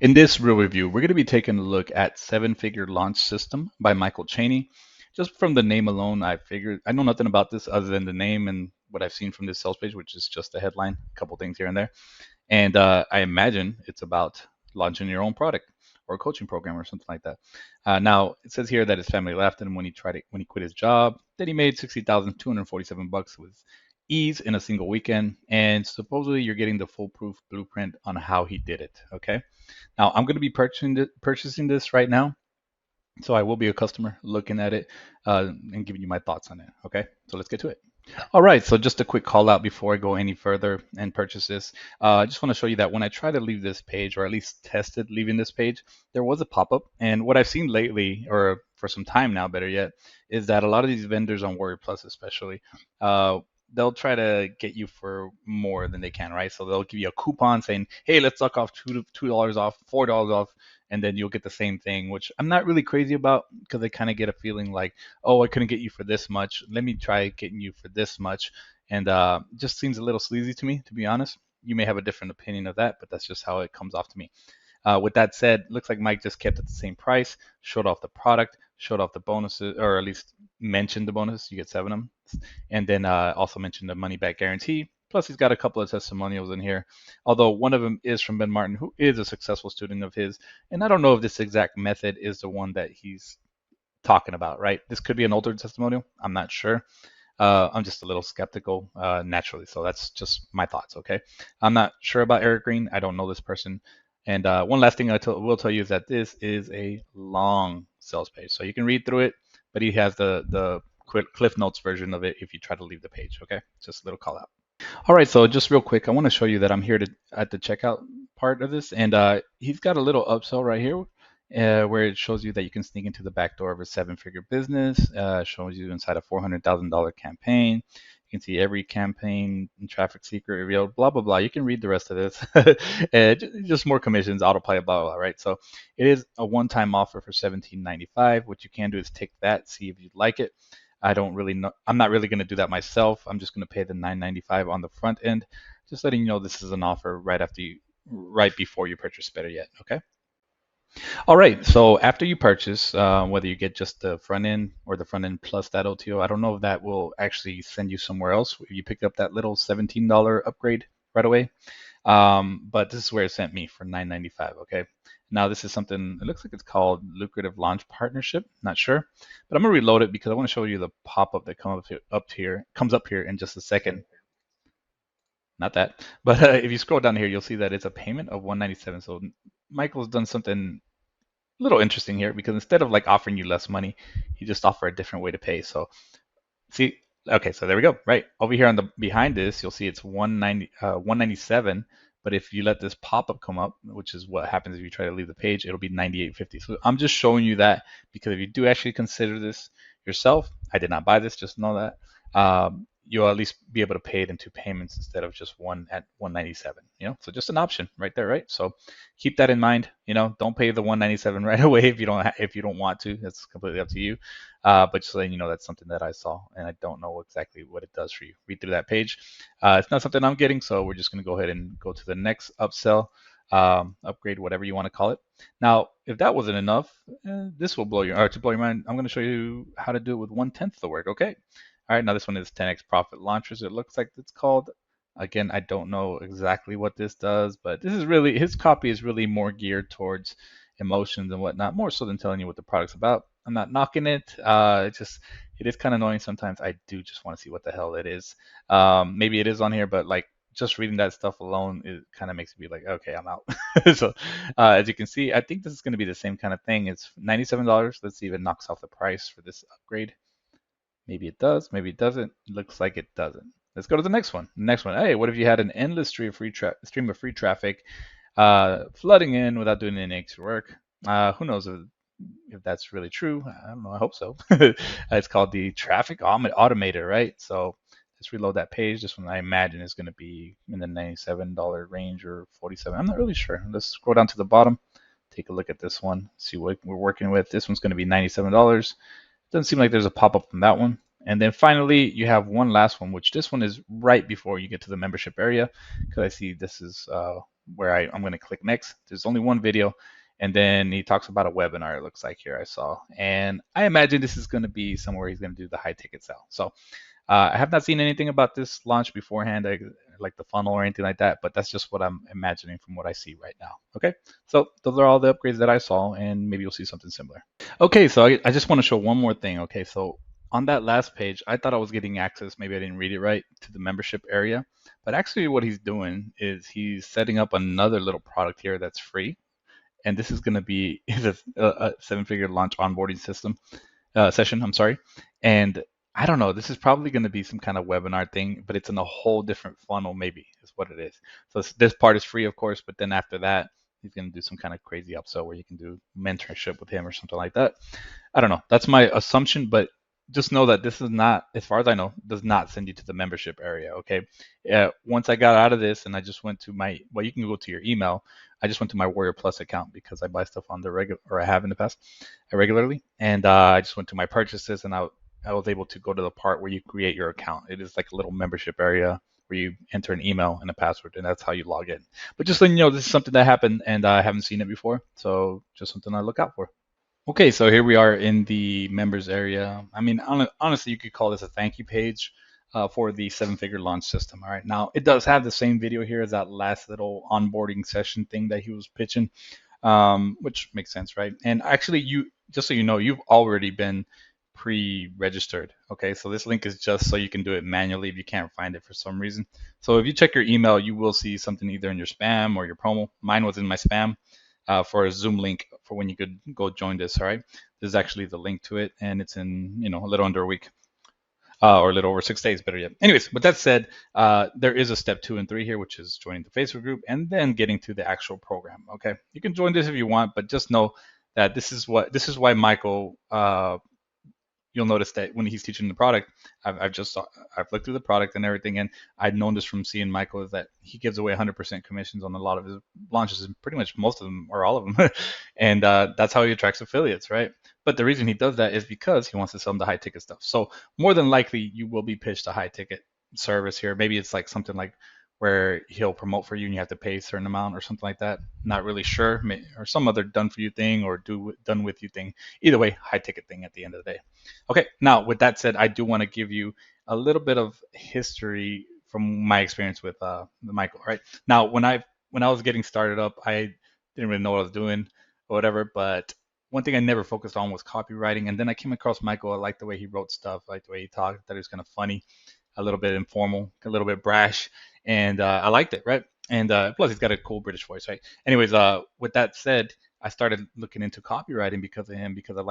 In this real review, we're going to be taking a look at Seven Figure Launch System by Michael Chaney. Just from the name alone, I figured I know nothing about this other than the name and what I've seen from this sales page, which is just a headline, a couple things here and there. And I imagine it's about launching your own product or a coaching program or something like that. Now it says here that his family left him when he quit his job. Then he made $60,247 with ease in a single weekend, and supposedly you're getting the foolproof blueprint on how he did it. Okay. Now I'm going to be purchasing this right now, so I will be a customer looking at it and giving you my thoughts on it. Okay, so let's get to it. All right, so just a quick call out before I go any further and purchase this. I just want to show you that when I try to leave this page, or at least tested leaving this page, there was a pop-up. And what I've seen lately, or for some time now, better yet, is that a lot of these vendors on Warrior Plus especially, uh, they'll try to get you for more than they can, right? So they'll give you a coupon saying, hey, let's suck off $2 off, $4 off, and then you'll get the same thing, which I'm not really crazy about because I kind of get a feeling like, oh, I couldn't get you for this much. Let me try getting you for this much. And just seems a little sleazy to me, to be honest. You may have a different opinion of that, but that's just how it comes off to me. With that said, looks like Mike just kept it the same price, showed off the product, showed off the bonuses, or at least mentioned the bonus. You get 7 of them. And then also mentioned the money back guarantee. Plus, he's got a couple of testimonials in here, although one of them is from Ben Martin, who is a successful student of his. And I don't know if this exact method is the one that he's talking about, right? This could be an older testimonial. I'm not sure. I'm just a little skeptical naturally. So that's just my thoughts, okay? I'm not sure about Eric Green. I don't know this person. And one last thing will tell you is that this is a long sales page. So you can read through it, but he has the Cliff Notes version of it if you try to leave the page, okay? Just a little call out. All right, so just real quick, I want to show you that I'm here at the checkout part of this, and he's got a little upsell right here where it shows you that you can sneak into the back door of a 7-figure business, shows you inside a $400,000 campaign. You can see every campaign and traffic secret revealed, blah, blah, blah. You can read the rest of this. Just more commissions, autopilot, blah, blah, blah, right? So it is a one-time offer for $17.95. What you can do is take that, see if you'd like it. I don't really know. I'm not really going to do that myself. I'm just going to pay the $9.95 on the front end. Just letting you know this is an offer right before you purchase. Better yet, okay? All right. So after you purchase, whether you get just the front end or the front end plus that OTO, I don't know if that will actually send you somewhere else if you pick up that little $17 upgrade right away. But this is where it sent me for $9.95. Okay. Now this is something. It looks like it's called Lucrative Launch Partnership. Not sure, but I'm gonna reload it because I want to show you the pop-up that comes up here in just a second. Not that, but if you scroll down here, you'll see that it's a payment of 197. So Michael's done something a little interesting here because instead of like offering you less money, he just offer a different way to pay. So see, okay, so there we go. Right over here on the behind this, you'll see it's 197. But if you let this pop-up come up, which is what happens if you try to leave the page, it'll be 98.50. So I'm just showing you that because if you do actually consider this yourself, I did not buy this, just know that. You'll at least be able to pay it in 2 payments instead of just one at 197. So just an option right there, right? So keep that in mind. Don't pay the 197 right away if you don't want to. That's completely up to you. But just letting you know that's something that I saw, and I don't know exactly what it does for you. Read through that page. It's not something I'm getting, so we're just going to go ahead and go to the next upsell, upgrade, whatever you want to call it. Now, if that wasn't enough, this will blow your mind. I'm going to show you how to do it with 1/10 the work. Okay. All right, now this one is 10x profit launchers. It looks like it's called. Again, I don't know exactly what this does, but this is really, his copy is really more geared towards emotions and whatnot, more so than telling you what the product's about. I'm not knocking it. It is kind of annoying sometimes. I do just want to see what the hell it is. Maybe it is on here, but like just reading that stuff alone, it kind of makes me like, okay, I'm out. So as you can see, I think this is going to be the same kind of thing. It's $97. Let's see if it knocks off the price for this upgrade. Maybe it does, maybe it doesn't. Looks like it doesn't. Let's go to the next one. Next one. Hey, what if you had an endless stream of free traffic flooding in without doing any extra work? Who knows if that's really true? I don't know. I hope so. It's called the Traffic Automator, right? So let's reload that page. This one I imagine is going to be in the $97 range or 47. I'm not really sure. Let's scroll down to the bottom. Take a look at this one. See what we're working with. This one's going to be $97. Doesn't seem like there's a pop-up from that one. And then finally, you have one last one, which this one is right before you get to the membership area, because I see this is where I'm going to click next. There's only one video, and then he talks about a webinar, it looks like here I saw. And I imagine this is going to be somewhere he's going to do the high ticket sale. So I have not seen anything about this launch beforehand, like the funnel or anything like that, but that's just what I'm imagining from what I see right now. Okay, so those are all the upgrades that I saw, and maybe you'll see something similar. Okay, so I just want to show one more thing. Okay, so on that last page, I thought I was getting access, maybe I didn't read it right, to the membership area. But actually, what he's doing is he's setting up another little product here that's free. And this is going to be a seven-figure launch onboarding system session. I'm sorry. And I don't know. This is probably going to be some kind of webinar thing, but it's in a whole different funnel. Maybe is what it is. So this part is free, of course, but then after that, he's going to do some kind of crazy upsell where you can do mentorship with him or something like that. I don't know. That's my assumption, but just know that this is not, as far as I know, does not send you to the membership area. Okay. Once I got out of this and I just went to my, well, you can go to your email. I just went to my Warrior Plus account because I buy stuff on the regular, or I have in the past regularly. And I just went to my purchases and I was able to go to the part where you create your account. It is like a little membership area where you enter an email and a password, and that's how you log in. But just letting you know, this is something that happened and I haven't seen it before. So just something I look out for. Okay, so here we are in the members area. I mean, honestly, you could call this a thank you page for the seven-figure launch system. All right, now it does have the same video here as that last little onboarding session thing that he was pitching, which makes sense, right? And actually, you just so you know, you've already been pre-registered. Okay, so this link is just so you can do it manually if you can't find it for some reason. So if you check your email, you will see something either in your spam or your promo. Mine was in my spam for a Zoom link for when you could go join this. All right, this is actually the link to it, and it's in a little under a week. Or a little over 6 days, better yet. Anyways, with that said, there is a step 2 and 3 here, which is joining the Facebook group and then getting to the actual program. Okay, you can join this if you want, but just know that this is why Michael. You'll notice that when he's teaching the product, I've looked through the product and everything, and I've known this from seeing Michael is that he gives away 100% commissions on a lot of his launches, and pretty much most of them or all of them, and that's how he attracts affiliates, right? But the reason he does that is because he wants to sell them the high ticket stuff. So more than likely, you will be pitched a high ticket service here. Maybe it's like something like where he'll promote for you and you have to pay a certain amount or something like that. Not really sure, or some other done for you thing or done with you thing. Either way, high ticket thing at the end of the day. Okay, now with that said, I do want to give you a little bit of history from my experience with the Michael. Right now, when I was getting started up, I didn't really know what I was doing or whatever. But one thing I never focused on was copywriting. And then I came across Michael. I liked the way he wrote stuff, I liked the way he talked. I thought he was kind of funny, a little bit informal, a little bit brash, and I liked it, right? And plus, he's got a cool British voice, right? Anyways, with that said, I started looking into copywriting because of him, because I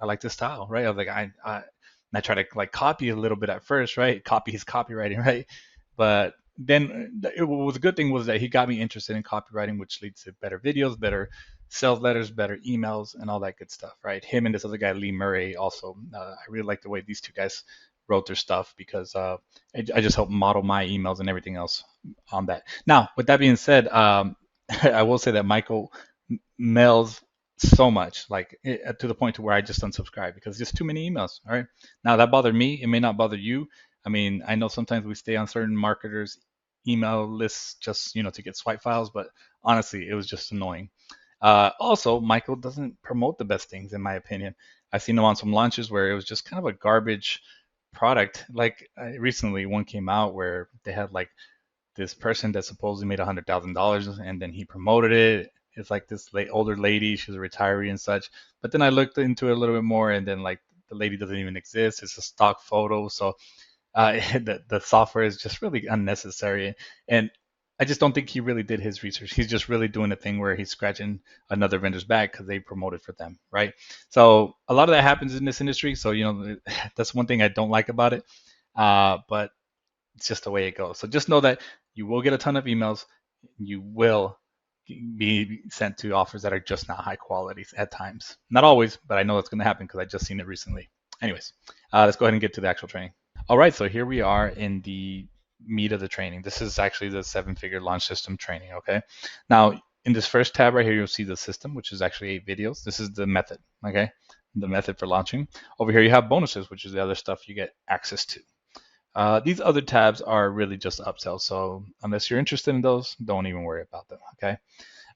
liked his style, right? I was like, and I tried to like copy a little bit at first, right? Copy his copywriting, right? But then what was a good thing was that he got me interested in copywriting, which leads to better videos, better sales letters, better emails, and all that good stuff, right? Him and this other guy, Lee Murray, also. I really like the way these two guys wrote their stuff because I just helped model my emails and everything else on that. Now, with that being said, I will say that Michael mails so much, like to the point to where I just unsubscribe because just too many emails. All right. Now that bothered me. It may not bother you. I mean, I know sometimes we stay on certain marketers' email lists just to get swipe files, but honestly, it was just annoying. Also, Michael doesn't promote the best things, in my opinion. I've seen him on some launches where it was just kind of a garbage product. Like recently, one came out where they had like this person that supposedly made $100,000, and then he promoted it. It's like this older lady, she's a retiree and such. But then I looked into it a little bit more, and then like the lady doesn't even exist. It's a stock photo, so the software is just really unnecessary. And I just don't think he really did his research. He's just really doing a thing where he's scratching another vendor's back because they promoted for them, right? So a lot of that happens in this industry. So that's one thing I don't like about it. But it's just the way it goes. So just know that you will get a ton of emails. You will be sent to offers that are just not high quality at times. Not always, but I know that's going to happen because I just seen it recently. Anyways, let's go ahead and get to the actual training. All right, so here we are in the meat of the training. This is actually the seven-figure launch system training, okay? Now, in this first tab right here, you'll see the system, which is actually 8 videos. This is the method, okay? the method for launching. Over here, you have bonuses, which is the other stuff you get access to. These other tabs are really just upsells. So unless you're interested in those, don't even worry about them. Okay.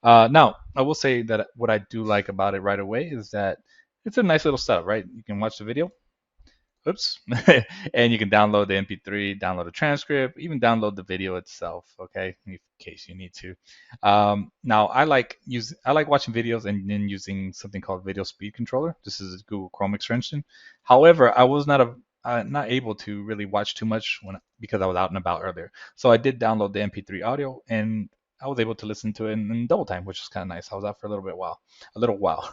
Now, I will say that what I do like about it right away is that it's a nice little setup, right? You can watch the video, oops, and you can download the MP3, download a transcript, even download the video itself, okay, in case you need to. Now, I like watching videos and then using something called Video Speed Controller. This is a Google Chrome extension. However, I was not able to really watch too much because I was out and about earlier. So I did download the MP3 audio and I was able to listen to it in double time, which was kind of nice. I was out for a little while.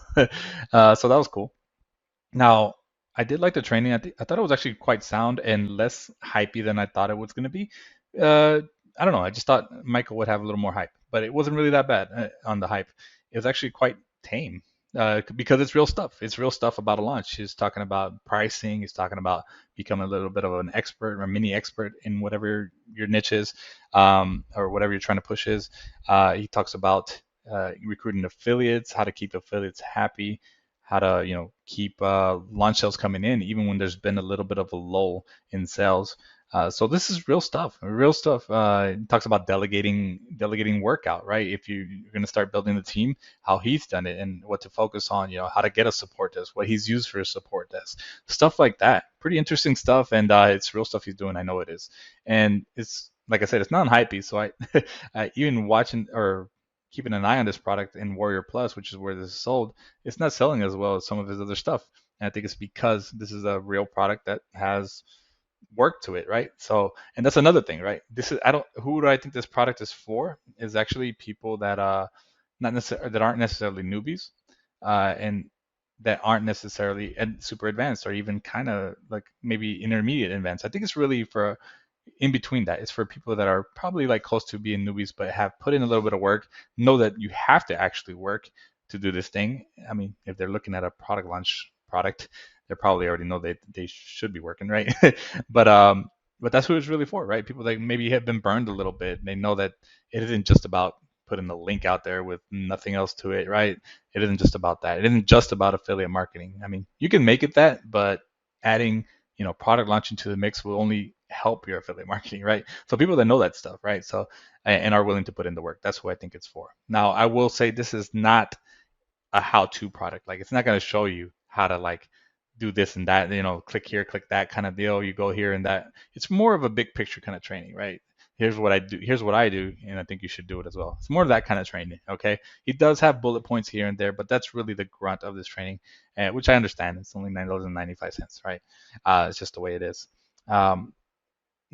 So that was cool. Now, I did like the training. I thought it was actually quite sound and less hypey than I thought it was going to be. Uh, I don't know. I just thought Michael would have a little more hype, but it wasn't really that bad on the hype. It was actually quite tame because it's real stuff. It's real stuff about a launch. He's talking about pricing. He's talking about becoming a little bit of an expert or mini expert in whatever your niche is, or whatever you're trying to push is. He talks about recruiting affiliates, how to keep affiliates happy, how to keep launch sales coming in even when there's been a little bit of a lull in sales. So this is real stuff. Real stuff. It talks about delegating workout, right? If you're going to start building the team, how he's done it and what to focus on. How to get a support desk, what he's used for a support desk, stuff like that. Pretty interesting stuff, and it's real stuff he's doing. I know it is, and it's like I said, it's not hypey. So I even watching or keeping an eye on this product in Warrior Plus, which is where this is sold, it's not selling as well as some of his other stuff. And I think it's because this is a real product that has work to it, right? So, and that's another thing, right? This is I don't who do I think this product is for? Is actually people that not necessarily that aren't necessarily newbies, and that aren't necessarily super advanced or even kind of like maybe intermediate advanced. I think it's really for in between that. It's for people that are probably like close to being newbies, but have put in a little bit of work, know that you have to actually work to do this thing. I mean, if they're looking at a product launch product, they probably already know they should be working, right? But that's who it's really for, right? People that maybe have been burned a little bit. They know that it isn't just about putting the link out there with nothing else to it, right? It isn't just about that. It isn't just about affiliate marketing. I mean, you can make it that, but adding product launching to the mix will only help your affiliate marketing, right? So people that know that stuff, right? So and are willing to put in the work. That's who I think it's for. Now, I will say this is not a how-to product. Like it's not going to show you how to like do this and that, click here, click that kind of deal. You go here and that. It's more of a big picture kind of training, right? Here's what I do. Here's what I do, and I think you should do it as well. It's more of that kind of training. Okay, he does have bullet points here and there, but that's really the grunt of this training, which I understand. It's only $9.95, right? It's just the way it is. Um,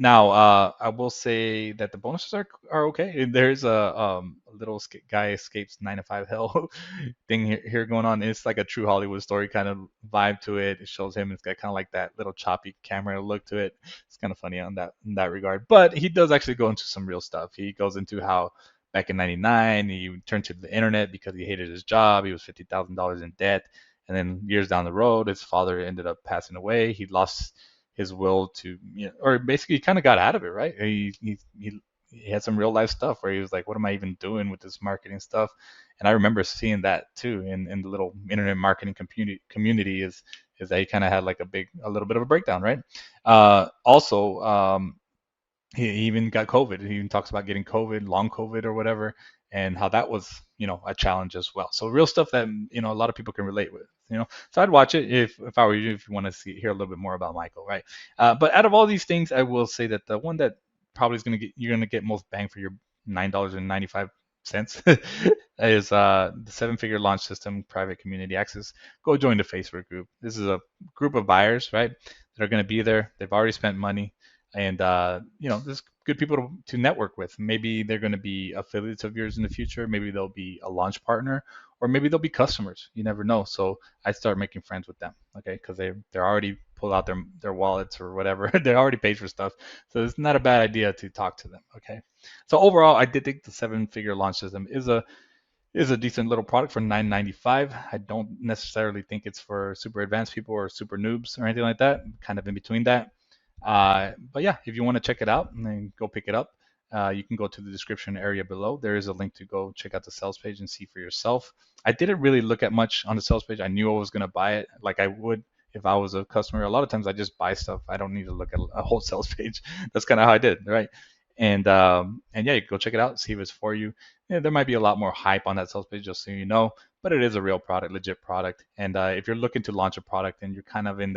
Now, I will say that the bonuses are okay. There's a little guy escapes 9 to 5 hell thing here going on. It's like a true Hollywood story kind of vibe to it. It shows him. It's got kind of like that little choppy camera look to it. It's kind of funny on that in that regard. But he does actually go into some real stuff. He goes into how back in '99 he turned to the internet because he hated his job. He was $50,000 in debt, and then years down the road, his father ended up passing away. He lost his will to, or basically kind of got out of it, right? He had some real life stuff where he was like, what am I even doing with this marketing stuff? And I remember seeing that too in the little internet marketing community is that he kind of had like a little bit of a breakdown, right? Also, he even got COVID. He even talks about getting COVID, long COVID or whatever, and how that was, a challenge as well. So real stuff that a lot of people can relate with. So I'd watch it if I were you, if you want to hear a little bit more about Michael, right? But out of all these things, I will say that the one that probably is going to get you're going to get most bang for your $9.95 is the seven-figure launch system private community access. Go join the Facebook group. This is a group of buyers, right? That are going to be there. They've already spent money, and there's good people to network with. Maybe they're going to be affiliates of yours in the future. Maybe they'll be a launch partner, or maybe they'll be customers. You never know. So I start making friends with them, okay? Because they're already pulled out their wallets or whatever. They already paid for stuff, so it's not a bad idea to talk to them, okay? So overall, I did think the seven-figure launch system is a decent little product for $9.95. I don't necessarily think it's for super advanced people or super noobs or anything like that. Kind of in between that. But yeah, if you want to check it out, then go pick it up. you can go to the description area below. There is a link to go check out the sales page and see for yourself. I didn't really look at much on the sales page. I knew I was going to buy it like I would if I was a customer. A lot of times I just buy stuff. I don't need to look at a whole sales page. That's kind of how I did, right? And yeah, you can go check it out, see if it's for you. Yeah, there might be a lot more hype on that sales page, just so you know, but it is a real product, legit product. And if you're looking to launch a product and you're kind of in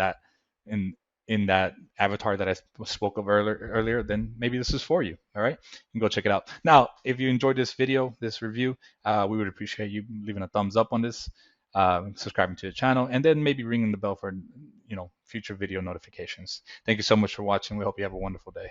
in that avatar that I spoke of earlier, then maybe this is for you. All right, you can go check it out. Now, if you enjoyed this video, this review, we would appreciate you leaving a thumbs up on this, subscribing to the channel, and then maybe ringing the bell for future video notifications. Thank you so much for watching. We hope you have a wonderful day.